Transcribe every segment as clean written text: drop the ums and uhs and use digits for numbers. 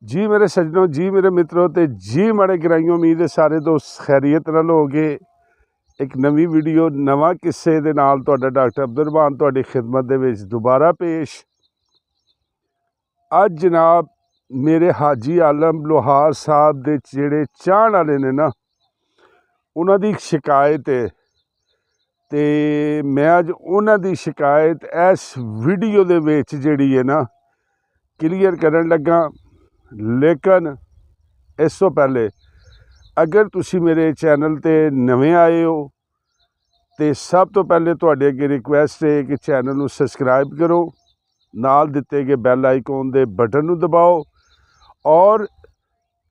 जी मेरे सज्जनों, जी मेरे मित्रों ते जी माड़े गिराइयों, उम्मीद है सारे दोस्त खैरियत नाल होगे। एक नवी वीडियो नवा किस्से दे नाल तुहाडा डॉक्टर अब्दुल रहमान तुहाडी खिदमत दे विच दोबारा पेश। अज जनाब मेरे हाजी आलम लोहार साहब दे जिहड़े चाहण वाले ने ना, उन्हां दी एक शिकायत है ते मैं अज उन्हां दी शिकायत इस वीडियो दे विच जिहड़ी है ना क्लीयर करन लगा। लेकिन इस तो पहले अगर तुसी मेरे चैनल ते नवे आए हो तो सब तो पहले तुहाडे अगे रिक्वेस्ट है कि चैनल नूं सबसक्राइब करो, नाल दिते गए बैल आइकॉन दे बटन नूं दबाओ और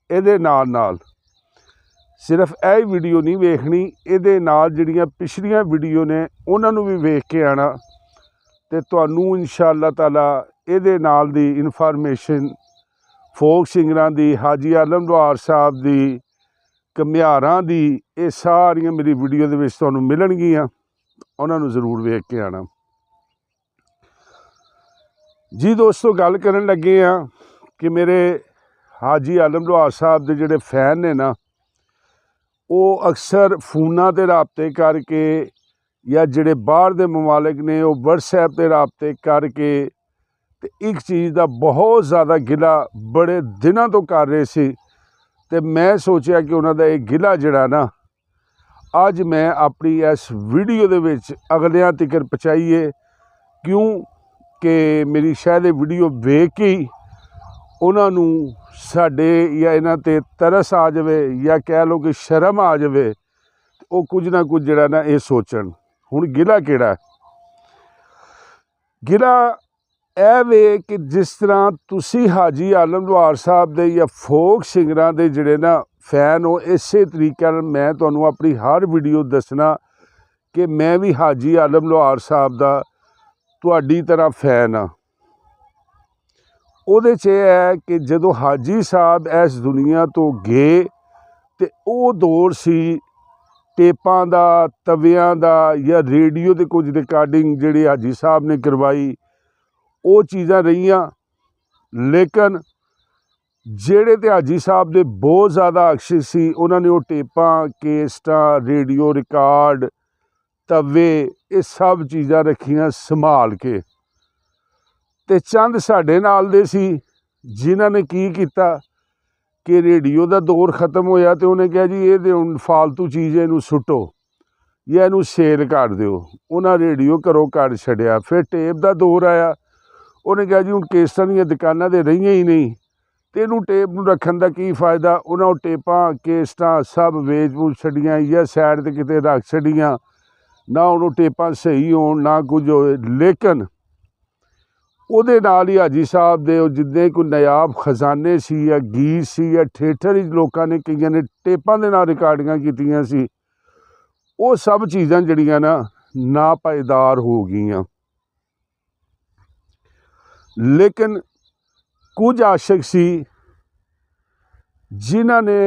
इहदे नाल नाल सिर्फ यही वीडियो नहीं वेखनी, इहदे नाल जिहड़ियां पिछलियां वीडियो ने उन्हां नूं भी वेख के आना ते तुहानूं इंशाअल्लाह ताला इहदे नाल दी इनफॉर्मेशन फोक सिंगरां दी, हाजी आलम लोहार साहब दी, घमियारां दी, ये सारियां मेरी वीडियो दे विच तुहानूं मिलणगियां। उन्हां नूं जरूर वेख के आना जी। दोस्तों गल करन लगे हाँ कि मेरे हाजी आलम लोहार साहब दे जिहड़े फैन ने ना, वो अक्सर फोनां ते राबते करके या जिहड़े बाहर दे ममालिक ने वो व्हाट्सएप ते राबते करके ते एक चीज़ का बहुत ज़्यादा गिला बड़े दिनों तो कर रहे सी। ते मैं सोचा कि उन्हों का यह गिला जिहड़ा ना अज मैं अपनी इस वीडियो दे विच अगलियां तिकर पहुँचाइए, क्यों कि मेरी शायद वीडियो वेख के ही उन्होंने साडे या इन्हां ते तरस आ जाए या कह लो कि शर्म आ जाए, वो कुछ ना कुछ जिहड़ा ना ये सोचण। हुण गिला किहड़ा गिला ਇਹ ਵੇ कि जिस तरह तुसी हाजी आलम लोहार साहब दे या फोक सिंगरां दे जिहड़े ना फैन हो, इस तरीके मैं तुहानूं अपनी हर वीडियो दसना कि मैं भी हाजी आलम लोहार साहब दा तुहाडी तरह फैन हाँ। उहदे च यह है कि जदों हाजी साहब इस दुनिया तो गए तो वो दौर सी टेपां दा, तवियां दा या रेडियो दे कुछ रिकॉर्डिंग जिहड़ी हाजी साहब ने करवाई वो चीज़ां रहियां। लेकिन जेड़े ते हाजी साहब दे बहुत ज़्यादा अक्षर सी, उन्होंने वो टेपां, केसटां, रेडियो रिकॉर्ड, तवे, ये सब चीज़ां रखियां संभाल के। ते चंद साडे नाल दे सी जिन्हां ने की कीता कि रेडियो का दौर खत्म होया तो उन्हें कहा जी ये हुण फालतू चीज़ इनू सुटो या इनू सेल कर दिओ। उन्हें रेडियो घरों कढ़ छड्डिया। फिर टेप का दौर आया, उन्हें कहा जी हुण केसटां दीयां दुकानां ते रहियां ही नहीं तो इनू टेप नूं रखण दा की फायदा। उन्हें टेपां केसटां सब वेच वूच छड्डियां या साइड ते किते रख छड्डियां, ना उन्होंने टेपां सही होण ना कुछ होए। लेकिन उहदे नाल ही हाजी साहब दे जिद्दां कोई नायाब खजाने सी या गीत सी या थिएटर लोकां ने कईयां ने टेपां दे नाल रिकार्डिंगां कीतियां सी, वो सब चीज़ां जिहड़ियां ना नापायदार हो गईयां। लेकिन कुछ आशिक सी जिन्हां ने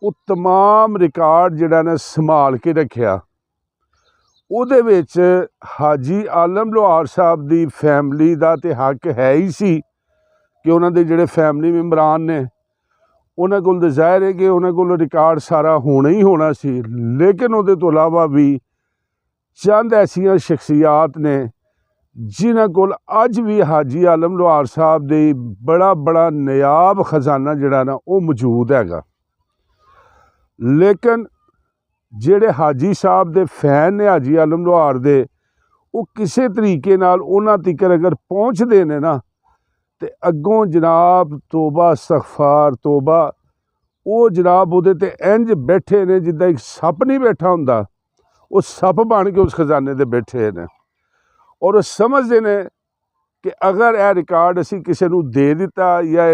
वो तमाम रिकॉर्ड जिहड़ा ना संभाल के रखिया। उहदे विच हाजी आलम लोहार साहब दी फैमिली दा ते हक है ही सी कि उन्हां दे जिहड़े फैमिली मैंबरान ने उन्हां कोल ते ज़ाहिर है कि उन्हां कोल रिकॉर्ड सारा होना ही होना सी। लेकिन उहदे तो इलावा भी चंद ऐसियां शख्सियात ने जिन्हां कोल अज भी हाजी आलम लोहार साहब दे बड़ा बड़ा नायाब खजाना जिहड़ा ना वो मौजूद हैगा। लेकिन जिहड़े हाजी साहब दे फैन ने हाजी आलम लोहार दे, वो किसी तरीके नाल उन्हां तिकर अगर पहुँचते ने ना तो अगों जनाब तोबा इस्तगफार तोबा, वो जनाब उहदे ते इंज बैठे ने जिद्दां एक सप नहीं बैठा हुंदा, वो सप बन के उस खजाने ते बैठे ने और समझते ने कि अगर यह रिकॉर्ड असी किसी नूं दे दिता या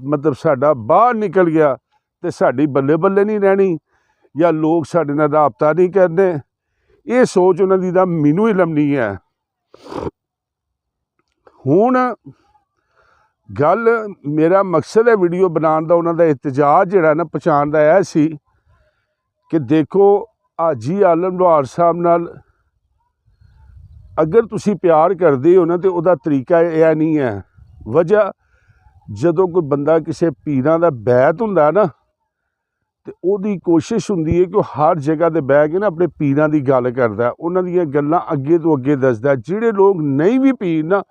मतलब साडा बाहर निकल गया तो साडी बल्ले बल्ले नहीं रहनी या लोग साडे नाल राबता नहीं करने। ये सोच उन्हां दी दा मैनूं इलम नहीं है। हुण गल मेरा मकसद है वीडियो बनाने का उन्हां दा एहतजाज जिहड़ा ना पहुँचाण दा यह सी कि देखो हाजी आलम लोहार साहब नाल अगर तुसी प्यार करते हो ना तो वह तरीका यह नहीं है। वजह ਜਦੋਂ ਕੋਈ ਬੰਦਾ ਕਿਸੇ ਪੀਰਾਂ ਦਾ ਬੈਤ ਹੁੰਦਾ ਨਾ ਤੇ ਉਹਦੀ ਕੋਸ਼ਿਸ਼ ਹੁੰਦੀ ਹੈ ਕਿ ਉਹ ਹਰ ਜਗ੍ਹਾ 'ਤੇ ਬਹਿ ਕੇ ਨਾ ਆਪਣੇ ਪੀਰਾਂ ਦੀ ਗੱਲ ਕਰਦਾ, ਉਹਨਾਂ ਦੀਆਂ ਗੱਲਾਂ ਅੱਗੇ ਤੋਂ ਅੱਗੇ ਦੱਸਦਾ। ਜਿਹੜੇ ਲੋਕ ਨਹੀਂ ਵੀ ਪੀਰ ਨਾ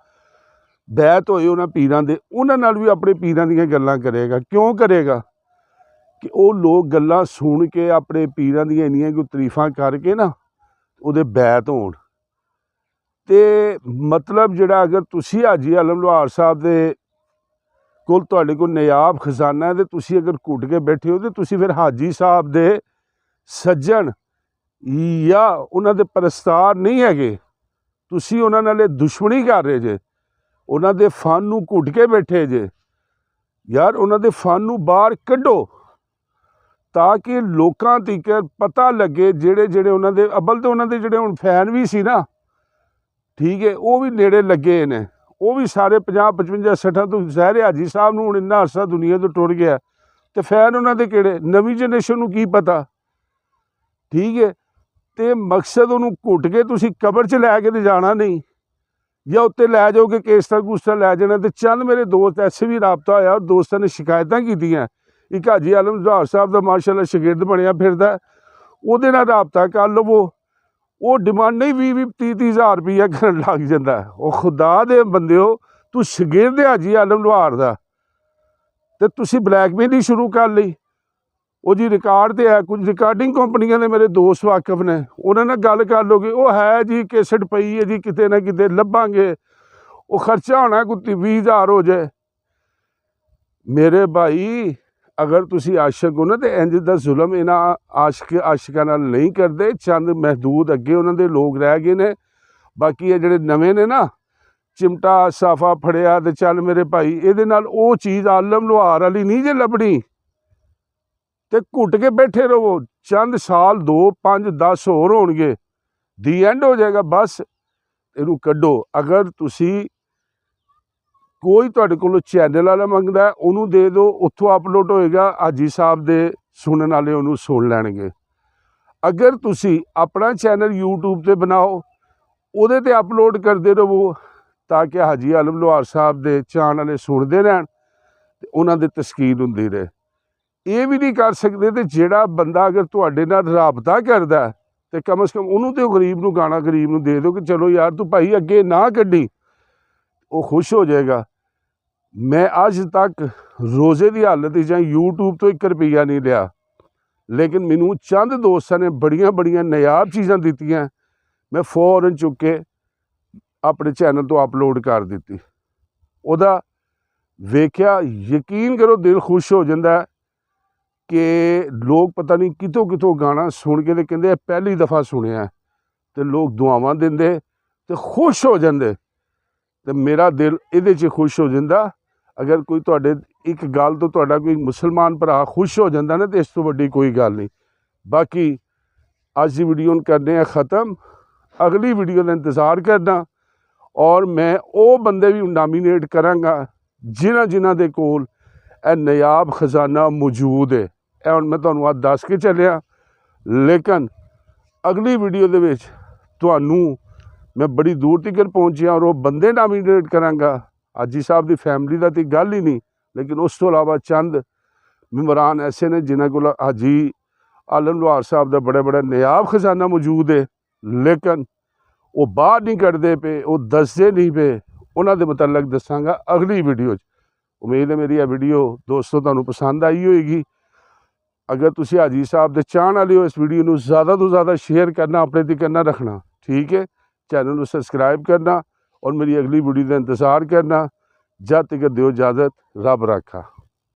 ਬੈਤ ਹੋਏ ਉਹਨਾਂ ਪੀਰਾਂ ਦੇ, ਉਹਨਾਂ ਨਾਲ ਵੀ ਆਪਣੇ ਪੀਰਾਂ ਦੀਆਂ ਗੱਲਾਂ ਕਰੇਗਾ। ਕਿਉਂ ਕਰੇਗਾ? ਕਿ ਉਹ ਲੋਕ ਗੱਲਾਂ ਸੁਣ ਕੇ ਆਪਣੇ ਪੀਰਾਂ ਦੀਆਂ ਇੰਨੀਆਂ ਕੋਈ ਤਾਰੀਫਾਂ ਕਰਕੇ ਨਾ ਉਹਦੇ ਬੈਤ ਹੋਣ। ਅਤੇ ਮਤਲਬ ਜਿਹੜਾ ਅਗਰ ਤੁਸੀਂ ਹਾਜੀ ਆਲਮ ਲੁਹਾਰ ਸਾਹਿਬ ਦੇ ਕੋਲ ਤੁਹਾਡੇ ਕੋਲ ਨਾਯਾਬ ਖਜ਼ਾਨਾ ਹੈ, ਅਤੇ ਤੁਸੀਂ ਅਗਰ ਘੁੱਟ ਕੇ ਬੈਠੇ ਹੋ, ਤਾਂ ਤੁਸੀਂ ਫਿਰ ਹਾਜੀ ਸਾਹਿਬ ਦੇ ਸੱਜਣ ਜਾਂ ਉਹਨਾਂ ਦੇ ਪਰਸਤਾਰ ਨਹੀਂ ਹੈਗੇ। ਤੁਸੀਂ ਉਹਨਾਂ ਨਾਲ ਇਹ ਦੁਸ਼ਮਣੀ ਕਰ ਰਹੇ ਜੇ, ਉਹਨਾਂ ਦੇ ਫਨ ਨੂੰ ਘੁੱਟ ਕੇ ਬੈਠੇ ਜੇ। ਯਾਰ ਉਹਨਾਂ ਦੇ ਫਨ ਨੂੰ ਬਾਹਰ ਕੱਢੋ ਤਾਂ ਕਿ ਲੋਕਾਂ ਤੀਕ ਪਤਾ ਲੱਗੇ। ਜਿਹੜੇ ਉਹਨਾਂ ਦੇ ਅੱਬਲ ਤੇ ਉਹਨਾਂ ਦੇ ਜਿਹੜੇ ਹੁਣ ਫੈਨ ਵੀ ਸੀ ਨਾ, ਠੀਕ ਹੈ, ਉਹ ਵੀ ਨੇੜੇ ਲੱਗੇ ਨੇ। ਉਹ ਵੀ ਸਾਰੇ 50 55 60 ਤੋਂ ਜ਼ਹਿਰੇ ਹਾਜੀ ਸਾਹਿਬ ਨੂੰ ਹੁਣ ਇੰਨਾ ਅਰਸਾ ਦੁਨੀਆ ਤੋਂ ਟੁਰ ਗਿਆ, ਅਤੇ ਫੈਨ ਉਹਨਾਂ ਦੇ ਕਿਹੜੇ? ਨਵੀਂ ਜਨਰੇਸ਼ਨ ਨੂੰ ਕੀ ਪਤਾ, ਠੀਕ ਹੈ। ਅਤੇ ਮਕਸਦ ਉਹਨੂੰ ਘੁੱਟ ਕੇ ਤੁਸੀਂ ਕਬਰ 'ਚ ਲੈ ਕੇ ਤੇ ਜਾਣਾ ਨਹੀਂ, ਜਾਂ ਉੱਤੇ ਲੈ ਜਾਓਗੇ ਕੇਸਟਰ ਕੂਸਟਰ ਲੈ ਜਾਣਾ। ਅਤੇ ਚੰਦ ਮੇਰੇ ਦੋਸਤ ਐਸੇ ਵੀ ਰਾਬਤਾ ਹੋਇਆ, ਦੋਸਤਾਂ ਨੇ ਸ਼ਿਕਾਇਤਾਂ ਕੀਤੀਆਂ। ਇੱਕ ਹਾਜੀ ਆਲਮ ਲੁਹਾਰ ਸਾਹਿਬ ਦਾ ਮਾਸ਼ਾਅੱਲਾ ਸ਼ਾਗਿਰਦ ਬਣਿਆ ਫਿਰਦਾ, ਉਹਦੇ ਨਾਲ ਰਾਬਤਾ ਕਰ ਲਵੋ। ਉਹ ਡਿਮਾਂਡ ਨਹੀਂ 20-30 ਹਜ਼ਾਰ ਰੁਪਈਆ ਕਰਨ ਲੱਗ ਜਾਂਦਾ। ਉਹ ਖੁਦਾ ਦੇ ਬੰਦਿਓ, ਤੂੰ ਸ਼ਾਗਿਰਦ ਹਾਜੀ ਆਲਮ ਲੁਹਾਰ ਦਾ, ਅਤੇ ਤੁਸੀਂ ਬਲੈਕਮੇਲਿੰਗ ਸ਼ੁਰੂ ਕਰ ਲਈ। ਉਹ ਜੀ ਰਿਕਾਰਡ 'ਤੇ ਹੈ, ਕੁਝ ਰਿਕਾਰਡਿੰਗ ਕੰਪਨੀਆਂ ਦੇ ਮੇਰੇ ਦੋਸਤ ਵਾਕਫ ਨੇ, ਉਹਨਾਂ ਨਾਲ ਗੱਲ ਕਰ ਲੋਗੇ। ਉਹ ਹੈ ਜੀ ਕੇਸਟ ਪਈ ਹੈ ਜੀ, ਕਿਤੇ ਨਾ ਕਿਤੇ ਲੱਭਾਂਗੇ। ਉਹ ਖਰਚਾ ਹੋਣਾ ਕੋਈ 20,000 ਹੋ ਜਾਏ। ਮੇਰੇ ਭਾਈ ਅਗਰ ਤੁਸੀਂ ਆਸ਼ਕ ਹੋ ਨਾ, ਤਾਂ ਇੰਝ ਦਾ ਜ਼ੁਲਮ ਇਹਨਾਂ ਆਸ਼ਿਕਾਂ ਨਾਲ ਨਹੀਂ ਕਰਦੇ। ਚੰਦ ਮਹਿਦੂਦ ਅੱਗੇ ਉਹਨਾਂ ਦੇ ਲੋਕ ਰਹਿ ਗਏ ਨੇ। ਬਾਕੀ ਇਹ ਜਿਹੜੇ ਨਵੇਂ ਨੇ ਨਾ, ਚਿਮਟਾ ਸਾਫਾ ਫੜਿਆ ਅਤੇ ਚੱਲ ਮੇਰੇ ਭਾਈ, ਇਹਦੇ ਨਾਲ ਉਹ ਚੀਜ਼ ਆਲਮ ਲੁਹਾਰ ਵਾਲੀ ਨਹੀਂ ਜੇ ਲੱਭਣੀ। ਅਤੇ ਘੁੱਟ ਕੇ ਬੈਠੇ ਰਹੋ, ਚੰਦ ਸਾਲ 2 5 10 ਹੋਰ ਹੋਣਗੇ, ਦੀ ਐਂਡ ਹੋ ਜਾਏਗਾ। ਬਸ ਇਹਨੂੰ ਕੱਢੋ। ਅਗਰ ਤੁਸੀਂ ਕੋਈ ਤੁਹਾਡੇ ਕੋਲੋਂ ਚੈਨਲ ਵਾਲਾ ਮੰਗਦਾ, ਉਹਨੂੰ ਦੇ ਦਿਓ, ਉੱਥੋਂ ਅਪਲੋਡ ਹੋਏਗਾ, ਹਾਜੀ ਸਾਹਿਬ ਦੇ ਸੁਣਨ ਵਾਲੇ ਉਹਨੂੰ ਸੁਣ ਲੈਣਗੇ। ਅਗਰ ਤੁਸੀਂ ਆਪਣਾ ਚੈਨਲ YouTube 'ਤੇ ਬਣਾਓ, ਉਹਦੇ 'ਤੇ ਅਪਲੋਡ ਕਰਦੇ ਰਹੋ, ਤਾਂ ਕਿ ਹਾਜੀ ਆਲਮ ਲੁਹਾਰ ਸਾਹਿਬ ਦੇ ਚਾਹਣ ਵਾਲੇ ਸੁਣਦੇ ਰਹਿਣ ਅਤੇ ਉਹਨਾਂ ਦੀ ਤਸਕੀਰ ਹੁੰਦੀ ਰਹੇ। ਇਹ ਵੀ ਨਹੀਂ ਕਰ ਸਕਦੇ। ਅਤੇ ਜਿਹੜਾ ਬੰਦਾ ਅਗਰ ਤੁਹਾਡੇ ਨਾਲ ਰਾਬਤਾ ਕਰਦਾ, ਅਤੇ ਕਮ ਸੇ ਕਮ ਉਹਨੂੰ ਤਾਂ ਗਰੀਬ ਨੂੰ ਗਾਣਾ ਗਰੀਬ ਨੂੰ ਦੇ ਦਿਓ ਕਿ ਚਲੋ ਯਾਰ ਤੂੰ ਭਾਈ ਅੱਗੇ ਨਾ ਕੱਢੀ, ਉਹ ਖੁਸ਼ ਹੋ ਜਾਏਗਾ। ਮੈਂ ਅੱਜ ਤੱਕ ਰੋਜ਼ੇ ਦੀ ਹਾਲਤ 'ਚ ਜਾਂ YouTube ਤੋਂ 1 ਰੁਪਈਆ ਨਹੀਂ ਲਿਆ, ਲੇਕਿਨ ਮੈਨੂੰ ਚੰਦ ਦੋਸਤਾਂ ਨੇ ਬੜੀਆਂ ਨਾਯਾਬ ਚੀਜ਼ਾਂ ਦਿੱਤੀਆਂ, ਮੈਂ ਫੌਰਨ ਚੁੱਕ ਕੇ ਆਪਣੇ ਚੈਨਲ ਤੋਂ ਅਪਲੋਡ ਕਰ ਦਿੱਤੀ। ਉਹਦਾ ਵੇਖਿਆ, ਯਕੀਨ ਕਰੋ ਦਿਲ ਖੁਸ਼ ਹੋ ਜਾਂਦਾ ਕਿ ਲੋਕ ਪਤਾ ਨਹੀਂ ਕਿਤੋਂ ਗਾਣਾ ਸੁਣ ਕੇ ਅਤੇ ਕਹਿੰਦੇ ਪਹਿਲੀ ਦਫਾ ਸੁਣਿਆ, ਅਤੇ ਲੋਕ ਦੁਆਵਾਂ ਦਿੰਦੇ ਅਤੇ ਖੁਸ਼ ਹੋ ਜਾਂਦੇ, ਅਤੇ ਮੇਰਾ ਦਿਲ ਇਹਦੇ 'ਚ ਖੁਸ਼ ਹੋ ਜਾਂਦਾ। ਅਗਰ ਕੋਈ ਤੁਹਾਡੇ ਇੱਕ ਗੱਲ ਤੋਂ ਤੁਹਾਡਾ ਕੋਈ ਮੁਸਲਮਾਨ ਭਰਾ ਖੁਸ਼ ਹੋ ਜਾਂਦਾ ਨਾ, ਤਾਂ ਇਸ ਤੋਂ ਵੱਡੀ ਕੋਈ ਗੱਲ ਨਹੀਂ। ਬਾਕੀ ਅੱਜ ਦੀ ਵੀਡੀਓ ਨੂੰ ਕਰਨੇ ਆ ख़त्म। ਅਗਲੀ ਵੀਡੀਓ ਦਾ ਇੰਤਜ਼ਾਰ ਕਰਨਾ, ਔਰ ਮੈਂ ਉਹ ਬੰਦੇ ਵੀ ਨਾਮੀਨੇਟ ਕਰਾਂਗਾ ਜਿਨ੍ਹਾਂ ਦੇ ਕੋਲ ਇਹ ਨਾਯਾਬ ਖਜ਼ਾਨਾ ਮੌਜੂਦ ਹੈ। ਇਹ ਹੁਣ ਮੈਂ ਤੁਹਾਨੂੰ ਅੱਜ ਦੱਸ ਕੇ ਚੱਲਿਆ, ਲੇਕਿਨ ਅਗਲੀ ਵੀਡੀਓ ਦੇ ਵਿੱਚ ਤੁਹਾਨੂੰ ਮੈਂ ਬੜੀ ਦੂਰ ਤੱਕ ਪਹੁੰਚਿਆ, ਔਰ ਉਹ ਬੰਦੇ ਨਾਮੀਨੇਟ ਕਰਾਂਗਾ। ਹਾਜੀ ਸਾਹਿਬ ਦੀ ਫੈਮਿਲੀ ਦਾ ਤਾਂ ਗੱਲ ਹੀ ਨਹੀਂ, ਲੇਕਿਨ ਉਸ ਤੋਂ ਇਲਾਵਾ ਚੰਦ ਮੈਂਬਰਾਨ ਐਸੇ ਨੇ ਜਿਨ੍ਹਾਂ ਕੋਲ ਹਾਜੀ ਆਲਮ ਲੁਹਾਰ ਸਾਹਿਬ ਦਾ ਬੜਾ ਨਾਯਾਬ ਖਜ਼ਾਨਾ ਮੌਜੂਦ ਹੈ, ਲੇਕਿਨ ਉਹ ਬਾਹਰ ਨਹੀਂ ਕੱਢਦੇ ਪਏ, ਉਹ ਦੱਸਦੇ ਨਹੀਂ ਪਏ। ਉਹਨਾਂ ਦੇ ਮੁਤਲਕ ਦੱਸਾਂਗਾ ਅਗਲੀ ਵੀਡੀਓ 'ਚ। ਉਮੀਦ ਹੈ ਮੇਰੀ ਇਹ ਵੀਡੀਓ ਦੋਸਤੋ ਤੁਹਾਨੂੰ ਪਸੰਦ ਆਈ ਹੋਏਗੀ। ਅਗਰ ਤੁਸੀਂ ਹਾਜੀ ਸਾਹਿਬ ਦੇ ਚਾਹਣ ਵਾਲੇ ਹੋ, ਇਸ ਵੀਡੀਓ ਨੂੰ ਜ਼ਿਆਦਾ ਤੋਂ ਜ਼ਿਆਦਾ ਸ਼ੇਅਰ ਕਰਨਾ, ਆਪਣੇ ਤੱਕ ਕਰਨਾ ਰੱਖਣਾ, ਠੀਕ ਹੈ। ਚੈਨਲ ਨੂੰ ਸਬਸਕ੍ਰਾइब करना और मेरी अगली वीडियो का इंतज़ार करना। जब तक दियो इजाज़त, रब राखा।